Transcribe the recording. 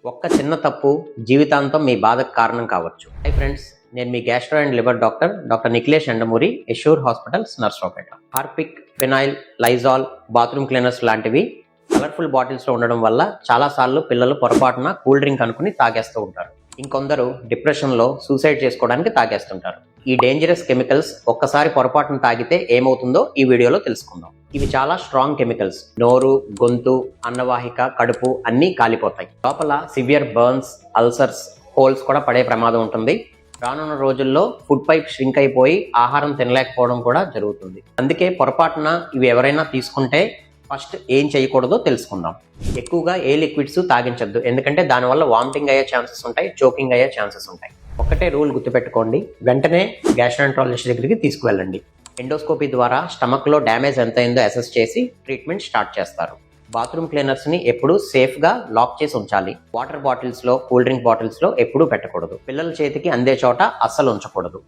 ఒక్క చిన్న తప్పు జీవితాంతం మీ బాధకు కారణం కావచ్చు. హై ఫ్రెండ్స్, నేను మీ gastro and liver doctor Nikhilesh Yandamuri, యశూర్ hospitals, Narasaraopet. Harpic, phenyl, Lizol, bathroom cleaners లాంటివి కలర్ఫుల్ బాటిల్స్లో ఉండడం వల్ల చాలాసార్లు పిల్లలు పొరపాటున కూల్ డ్రింక్ అనుకుని తాగేస్తూ ఉంటారు. ఇంకొందరు డిప్రెషన్లో సూసైడ్ చేసుకోవడానికి తాగేస్తుంటారు. ఈ డేంజరస్ కెమికల్స్ ఒక్కసారి పొరపాటున తాగితే ఏమవుతుందో ఈ వీడియోలో తెలుసుకుందాం. ఇవి చాలా స్ట్రాంగ్ కెమికల్స్. నోరు, గొంతు, అన్నవాహిక, కడుపు అన్నీ కాలిపోతాయి. లోపల సివియర్ బర్న్స్, అల్సర్స్, హోల్స్ కూడా పడే ప్రమాదం ఉంటుంది. రానున్న రోజుల్లో ఫుడ్ పైప్ ష్రింక్ అయిపోయి ఆహారం తినలేకపోవడం కూడా జరుగుతుంది. అందుకే పొరపాటున ఇవి ఎవరైనా తీసుకుంటే ఫస్ట్ ఏం చేయకూడదో తెలుసుకుందాం. ఎక్కువగా ఏ లిక్విడ్స్ తాగించద్దు, ఎందుకంటే దానివల్ల వామిటింగ్ అయ్యే ఛాన్సెస్ ఉంటాయి, చోకింగ్ అయ్యే ఛాన్సెస్ ఉంటాయి. ఒకటే రూల్ గుర్తుపెట్టుకోండి, వెంటనే గ్యాస్ట్రోఎంట్రాలజిస్ట్ దగ్గరికి తీసుకువెళ్ళండి. ఎండోస్కోపీ ద్వారా స్టమక్లో డ్యామేజ్ ఎంత అయిందో అసెస్ చేసి ట్రీట్మెంట్ స్టార్ట్ చేస్తారు. బాత్రూమ్ క్లీనర్స్ని ఎప్పుడూ సేఫ్గా లాక్ చేసి ఉంచాలి. వాటర్ బాటిల్స్లో, కూల్ డ్రింక్ బాటిల్స్లో ఎప్పుడూ పెట్టకూడదు. పిల్లల చేతికి అందే చోట అస్సలు ఉంచకూడదు.